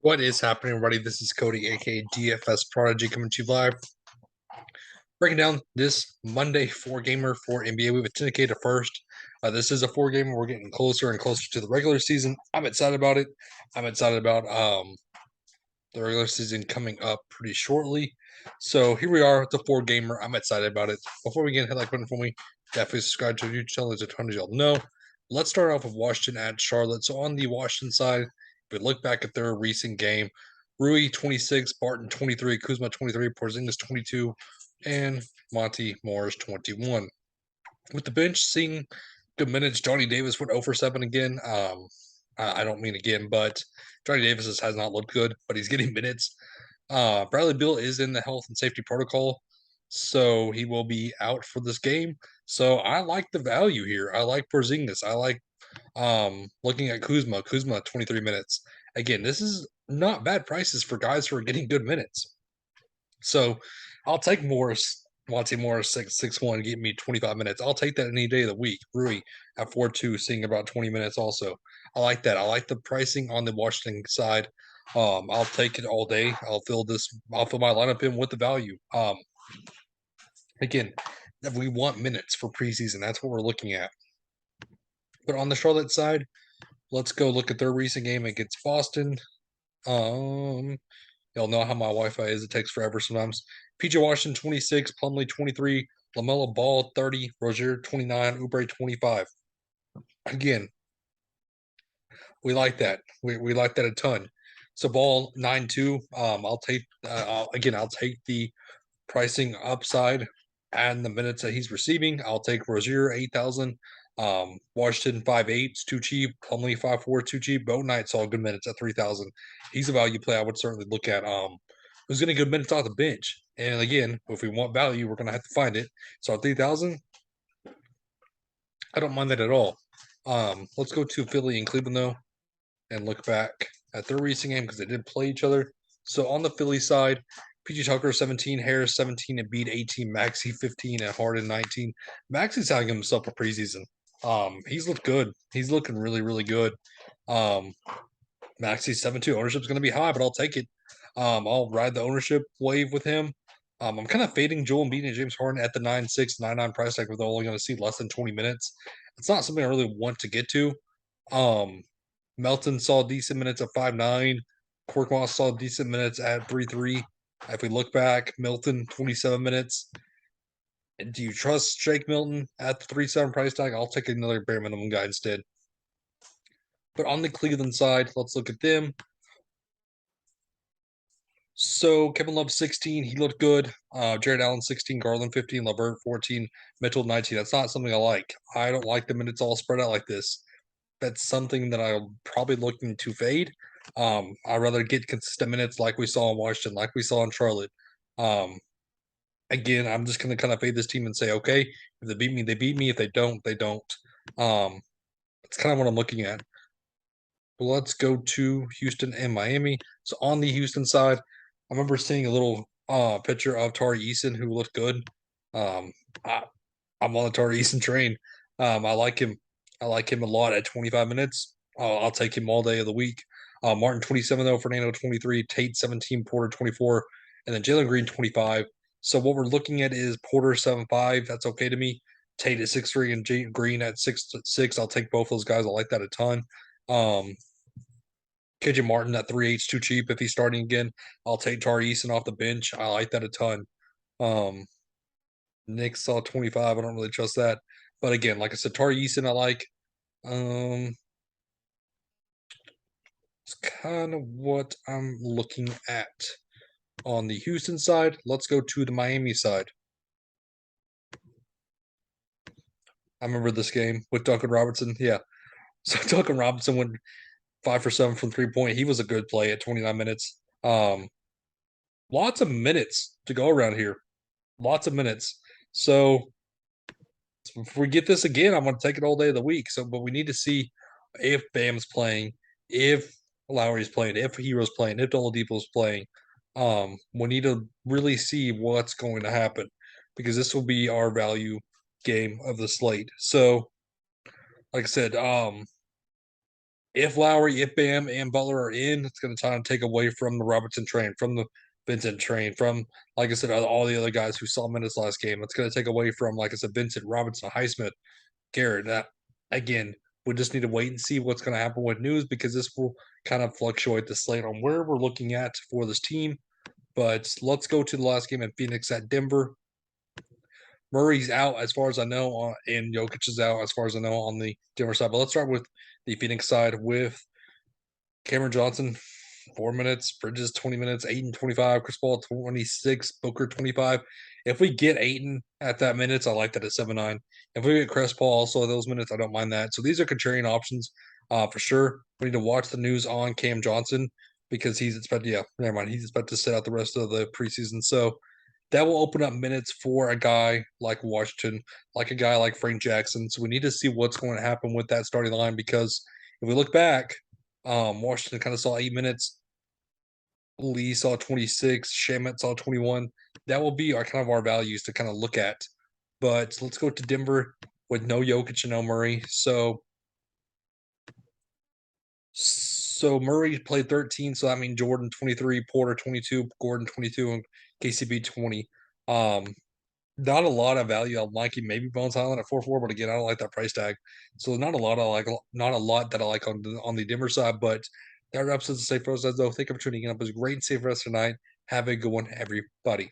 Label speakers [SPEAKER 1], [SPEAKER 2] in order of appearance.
[SPEAKER 1] What is happening, everybody? This is Cody, aka DFS Prodigy, coming to you live, breaking down this Monday four-gamer for NBA. We have a 10K to first. This is a four-gamer. We're getting closer and closer to the regular season. I'm excited about it. I'm excited about the regular season coming up pretty shortly. So here we are with the four-gamer. I'm excited about it. Before we get hit like button for me, definitely subscribe to the YouTube channel. There's a ton of y'all know. Let's start off with Washington at Charlotte. So on the Washington side, if we look back at their recent game, Rui 26, Barton 23, Kuzma 23, Porzingis 22, and Monty Morris 21. With the bench seeing good minutes, Johnny Davis went 0 for 7 again. I don't mean again, but Johnny Davis has not looked good, but he's getting minutes. Bradley Beal is in the health and safety protocol, so he will be out for this game. So I like the value here. I like Porzingis. I like looking at Kuzma. Kuzma 23 minutes. Again, this is not bad prices for guys who are getting good minutes. So I'll take Morris. Monty Morris 6'1", get me 25 minutes. I'll take that any day of the week. Rui at 4'2", seeing about 20 minutes also. I like that. I like the pricing on the Washington side. I'll take it all day. I'll fill my lineup in with the value. Again, if we want minutes for preseason, that's what we're looking at. But on the Charlotte side, let's go look at their recent game against Boston. Y'all know how my Wi-Fi is. It takes forever sometimes. PJ Washington, 26. Plumlee, 23. LaMelo Ball, 30. Rozier, 29. Oubre, 25. Again, we like that. We like that a ton. So Ball, 9-2. I'll take I'll take the pricing upside and the minutes that he's receiving. I'll take Rozier, 8,000. Washington 5'8", it's too cheap. Plumlee 5'4", too cheap. Bo Knight's all good minutes at 3,000. He's a value play I would certainly look at. Who's getting good minutes off the bench? And again, if we want value, we're gonna have to find it. So at 3,000, I don't mind that at all. Let's go to Philly and Cleveland though, and look back at their recent game because they did play each other. So on the Philly side, PG Tucker 17, Harris 17, and Embiid 18, Maxey 15, and Harden 19. Maxey's having himself a preseason. He's looked good. He's looking really, really good. Maxey's 7-2. Ownership's going to be high, but I'll take it. I'll ride the ownership wave with him. I'm kind of fading Joel Embiid and James Harden at the 9.6, 9.9 price tag, where they're only going to see less than 20 minutes. It's not something I really want to get to. Melton saw decent minutes at 5'9". Korkmaz saw decent minutes at 3-3. If we look back, Milton 27 minutes. Do you trust Shake Milton at the 3.7 price tag? I'll take another bare minimum guy instead. But on the Cleveland side, let's look at them. So Kevin Love 16, he looked good. Jared Allen 16, Garland 15, Levert 14, Mitchell 19. That's not something I like. I don't like the minutes all spread out like this. That's something that I'm probably looking to fade. I'd rather get consistent minutes like we saw in Washington, like we saw in Charlotte. Again, I'm just going to kind of fade this team and say, okay, if they beat me, they beat me. If they don't, they don't. That's kind of what I'm looking at. But let's go to Houston and Miami. So on the Houston side, I remember seeing a little picture of Tari Eason who looked good. I'm on the Tari Eason train. I like him. I like him a lot at 25 minutes. I'll take him all day of the week. Martin 27 though, Fernando 23, Tate 17, Porter 24, and then Jalen Green 25. So what we're looking at is Porter 7.5. That's okay to me. Tate at 6.3 and Green at 6.6. I'll take both those guys. I like that a ton. KJ Martin at 3.8's too cheap. If he's starting again, I'll take Tari Eason off the bench. I like that a ton. Nick saw 25. I don't really trust that. But again, like I said, Tari Eason I like. It's kind of what I'm looking at on the Houston side. Let's go to the Miami side. I remember this game with Duncan Robertson. Yeah. So Duncan Robinson went 5 for 7 from 3-point. He was a good play at 29 minutes. Lots of minutes to go around here. Lots of minutes. So if we get this again, I'm going to take it all day of the week. So, but we need to see if Bam's playing, if Lowry's playing, if Hero's playing, if Oladipo's playing. We need to really see what's going to happen because this will be our value game of the slate. So, like I said, if Lowry, if Bam, and Butler are in, it's going to try to take away from the Robertson train, from the Vincent train, from, like I said, all the other guys who saw minutes last game. It's going to take away from, like I said, Vincent, Robinson, Highsmith, Garrett. That, again, we just need to wait and see what's going to happen with news, because this will kind of fluctuate the slate on where we're looking at for this team. But let's go to the last game in Phoenix at Denver. Murray's out as far as I know, and Jokic is out as far as I know on the Denver side. But let's start with the Phoenix side with Cameron Johnson, 4 minutes, Bridges 20 minutes, Ayton 25, Chris Paul 26, Booker 25. If we get Ayton at that minutes, I like that at 7-9. If we get Chris Paul also at those minutes, I don't mind that. So these are contrarian options for sure. We need to watch the news on Cam Johnson, because he's expected, never mind, he's expected to sit out the rest of the preseason. So that will open up minutes for a guy like Washington, like a guy like Frank Jackson. So we need to see what's going to happen with that starting line, because if we look back, Washington kind of saw 8 minutes. Lee saw 26. Shamet saw 21. That will be our kind of our values to kind of look at. But let's go to Denver with no Jokic and no Murray. So Murray played 13. So I mean Jordan 23, Porter 22, Gordon 22, and KCB 20. Not a lot of value on liking, maybe Bones Island at 4-4, but again, I don't like that price tag. So not a lot that I like on the Denver side, but that wraps up the safe process though. Thank you for tuning in. It was great and safe for us tonight. Have a good one, everybody.